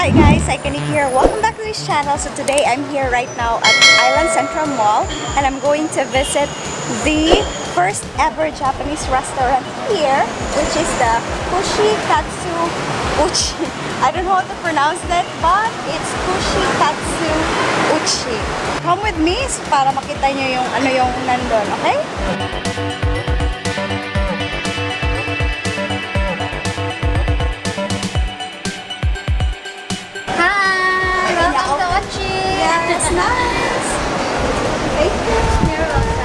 Hi guys, Cykaniki here. Welcome back to this channel. So today I'm here right now at Island Central Mall and I'm going to visit the first ever Japanese restaurant here, which is the Kushi Katsu Ochee. I don't know how to pronounce that, but it's Kushi Katsu Ochee. Come with me para makita nyo yung ano yung nandun, okay? It's nice. Thank you. You're welcome.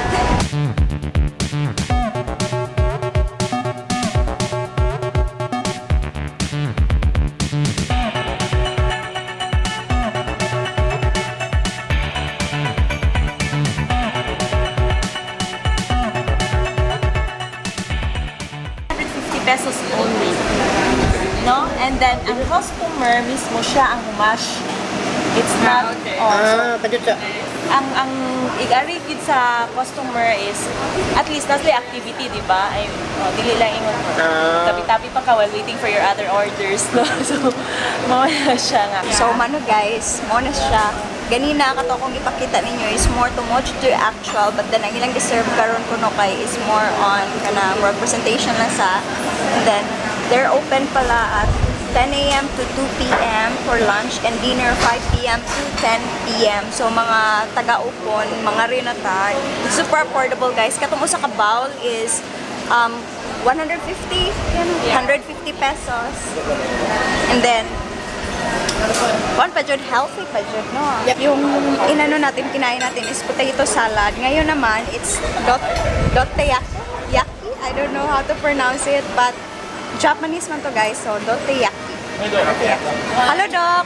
Pesos only. No? And then, ang customer mismo siya ang humash. It's not ang igari gid sa customer is at least nasli activity, di ba? Ay dili lang ingon mo. Tabi-tabi pa ka while waiting for your other orders, no? So mawala siya nga. So mano guys, mo na siya. Ganina kato kung ipakita ninyo is more too much to actual, but then ang ilang deserve karon kuno kay is more on kana representation lang sa. And then they're open pala at 10 a.m. to 2 p.m. for lunch and dinner 5 p.m. to 10 p.m. So mga taga-upon, mga rinata, super affordable guys. Katong usa ka bowl is 150 pesos. And then one pa jud healthy pa jud, no? Yung inano natin, kinain natin is potato salad. Ngayon naman it's doteyaki. I don't know how to pronounce it, but Japanese man to guys, so doteyaki. Hello, Doc.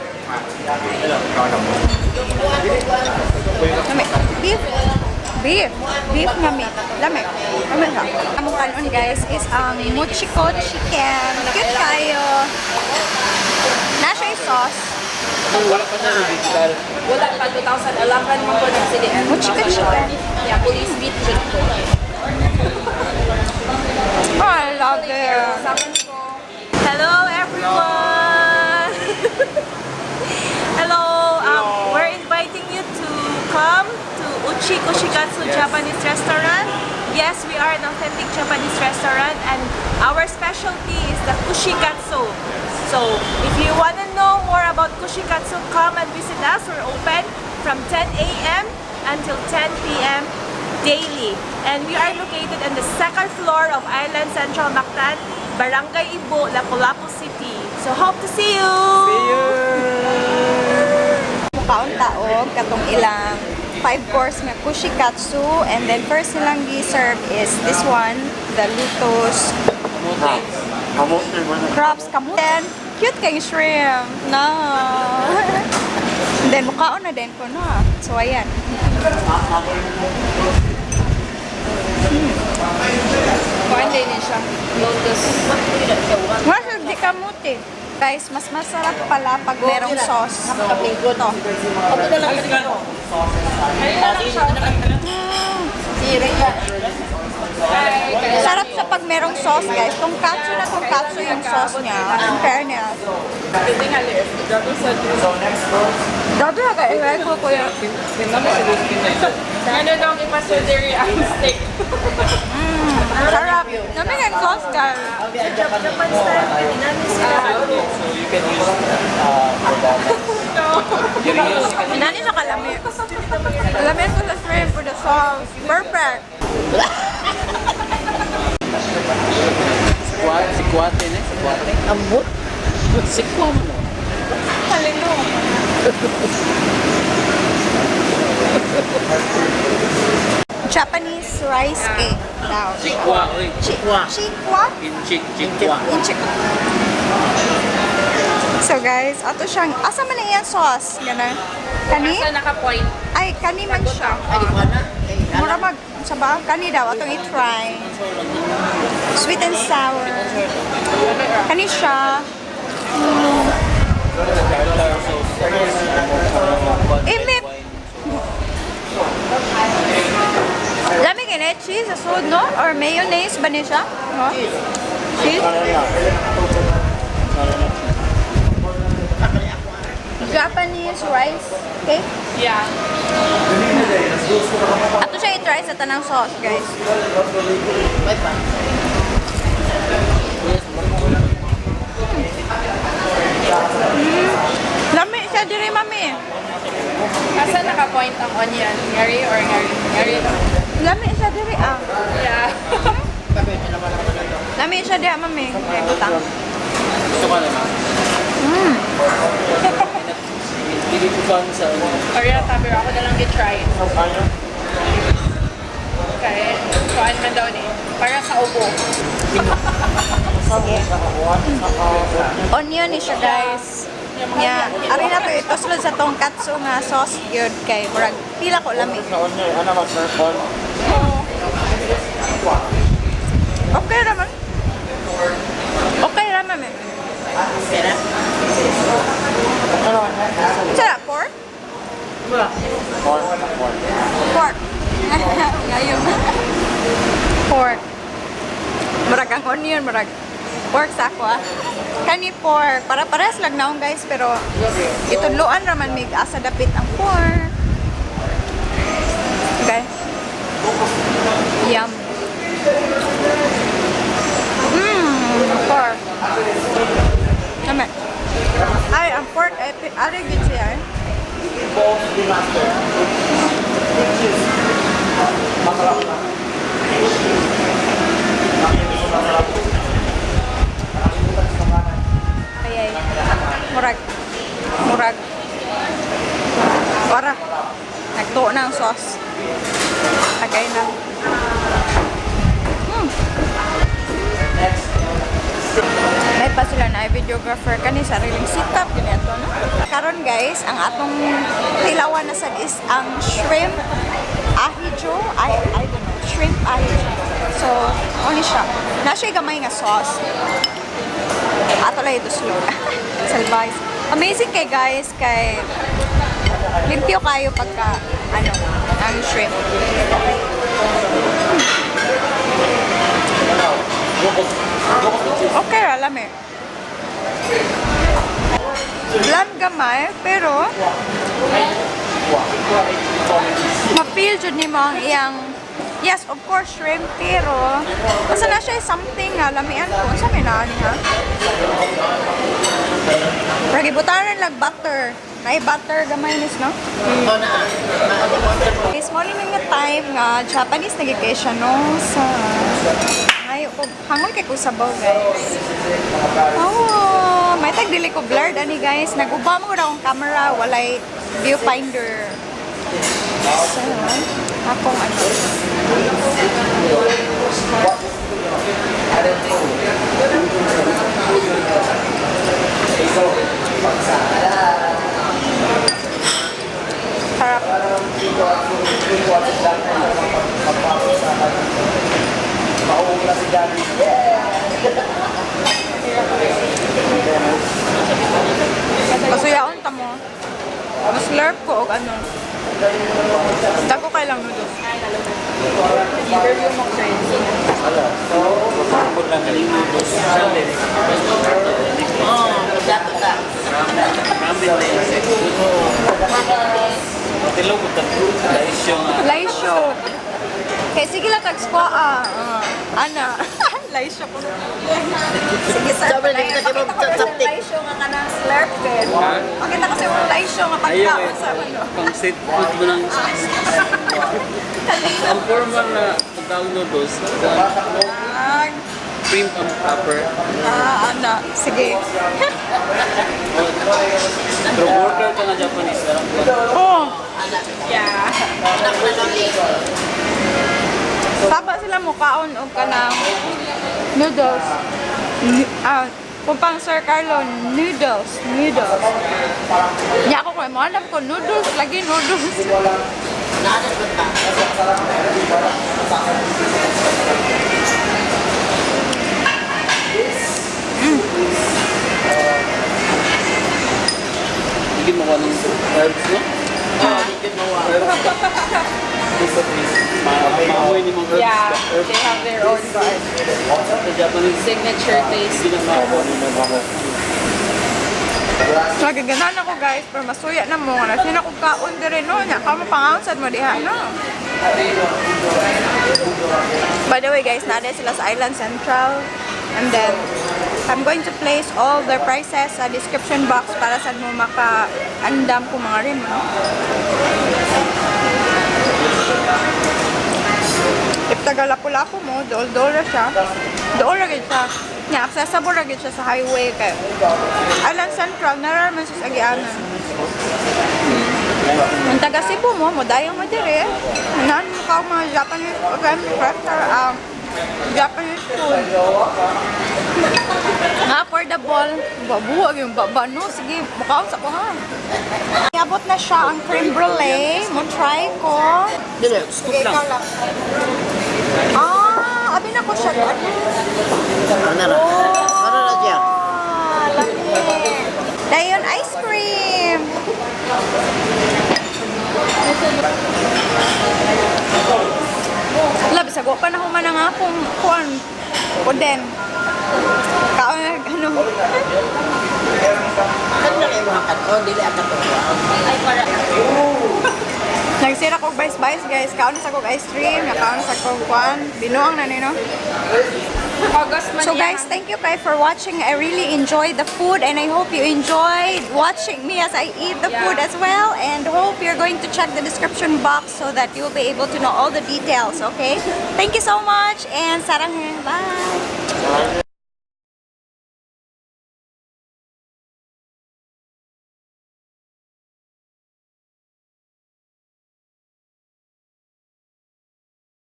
Lami. Beef ngami. Lami. Lami ka. Among kanon guys is ang mochiko chicken. Cute kayo. Nasa yung sauce. Wala pa 2011 mo ko nagsidian. Mochiko chicken. Yeah, police beat jud ko. Oh, I love it. Hello everyone! Hello! We're inviting you to come to Kushi Katsu Japanese restaurant. Yes, we are an authentic Japanese restaurant and our specialty is the Kushi Katsu. So, if you want to know more about Kushi Katsu, come and visit us. We're open from 10 a.m. until 10 p.m. daily. And we are located on the second floor of Island Central Mactan, Barangay Ibo, Lapu Lapu City. So hope to see you! See you! Mukaon taog, katong ilang 5-course nga Kushi Katsu, and then first nilang gi-serve is this one, the lutos, crabs, kamuten, cute kay shrimp, no! And then mukaon na din ko, no? So ayan. Kuhaan din siya. Lotus. Mas di kamuti. Guys, mas masarap pala pag merong sauce. Ito. Sarap sa pag merong sauce, guys. Tong katsu yung sauce niya. In fairness. Dado na kayo ko kuya. Ano daw ipasudiri ang steak? Sarap. Nami nga sauce, guys. Japan style, namin sila. So you can use Nani na kalami. Kalami ko sa shrimp for the sauce. Perfect. si Kuwate. Ambot. Si Kuwate. Halino. Japanese rice cake. Now. Chikwa. Chikwa? Inchik. So guys, ato siyang, asa man na yan sauce? Ganun. Kani? Asa naka-point? Ay, kani man siya. Mura mag, sa ba? Kani daw, atong i-try. Sweet and sour. Kani siya. Imip. Lami kini cheese sa sud, no? Or mayonnaise ba niya siya? No? Cheese? Japanese rice cake. Yeah. Ato siya i-try sa tanang sauce, guys. Lami siya diri, mami. Asa naka-point ang onion? Ngari or ngari? Ngari lang. Lami siya diri, ah. Yeah. Lami siya diri, mami. Ay, butang. Gusto ko naman. Hindi ko fan sa ano. Or yung tabi ako na lang i-try. Okay. Kuhaan man daw ni. Para sa ubo. Sige. Onion ni siya, guys. Yeah. Ari na to ito sulod sa tong katsu nga sauce yun kay murag pila ko lami. Okay raman. Okay raman eh. Sarap pork? Pork. Ngayon. Pork. Murag ang onion, murag pork sa ako ah. Kani pork. Para pares lang naong guys, pero itudluan raman mig asa dapit ang pork. Okay. Yum. Pork. Tama. Ay, ang pork ay good siya eh. Ay, murag. Para. Nagtuo na ang sauce. Tagay na. May pa sila na videographer kani sariling setup ganito no. Karon guys, ang atong tilawan na sad is ang shrimp ahijo. I don't know, shrimp ahijo. So, oni siya. Na siya gamay nga sauce. Ato lang ito slow. Salbais. Amazing kay guys kay limpyo kayo pagka ano, ang shrimp. Okay, alam eh. Bland gamay, pero ma-feel dyan ni mo ang iyang, yes, of course, shrimp, pero basta na siya something na lamian ko. Saan may naan ha? Ragibutaran lang butter. May butter gamay nis, no? Is morning nga time nga Japanese nag-vacation no sa hangol kay ko sabaw guys. Oh, may tag dili ko blurred ani guys. Nag-uba mo na akong camera, walay viewfinder. So, akong ano. Sarap. Pasuyaon ta mo. Mas slurp ko og ano. Dako kay lang noodles. Interview mo ko Laisyo. Kaya sige lang tag-squat Ana. Laisyo ko. Sige sir. Pakita ko yung laisyo nga ka ng slurp din. Pakita ko yung laisyo nga pagkaon sa ano. Pang set food mo ng ang formal na pagkaon noodles. Cream and pepper. Ana. Sige. Pero worker ka na Japanese. Oh. Yeah. Saba sila mukaon o ka ng noodles. Kung pang Sir Carlo, noodles. Niya ako kung mo alam ko, noodles, lagi noodles. Hindi mo ko ng herbs, no? Maamoy ni mga herbs. Yeah, they have their own Sa Japanese signature taste. hindi na maamoy ni mga Nagaganan ako guys, pero masuya na mo. Kasi na kong kaon din rin, no? Nakama pangangsad mo diha, no? By the way guys, nada sila sa Island Central. And then, I'm going to place all their prices sa description box para sa mo maka-andam ko mga rin, no? If taga Lapu Lapu mo, dool ra siya. Dool ra gid siya. Nya accessible ra gid siya sa highway kay Island Central naraman sa agianan. Ang taga Cebu mo, dayon mo dire. Nan mo ka mga Japanese restaurant, Japanese food. Nga affordable. Babuwag yung babano. Sige, mukhaon sa ko ha. Iabot na siya ang creme brulee. Mo try ko. Dili, scoop Sige, lang. ikaw lang. Abi na ko siya. Ano na? Ano na siya? Lami. Dayon, ice cream. Labi, sago pa na human nga kung kuan. Kuden. Kaon na, ano. Kan na kayo mga kato, dili ang kato. Ay, para. Nagsira kong vice guys. Kaon na sa kong ice cream. Nakaon na sa kong kuan. Binuang na nino. So guys, thank you guys for watching. I really enjoyed the food and I hope you enjoyed watching me as I eat the food as well, and hope you're going to check the description box so that you'll be able to know all the details, okay? Thank you so much and sarang. Bye!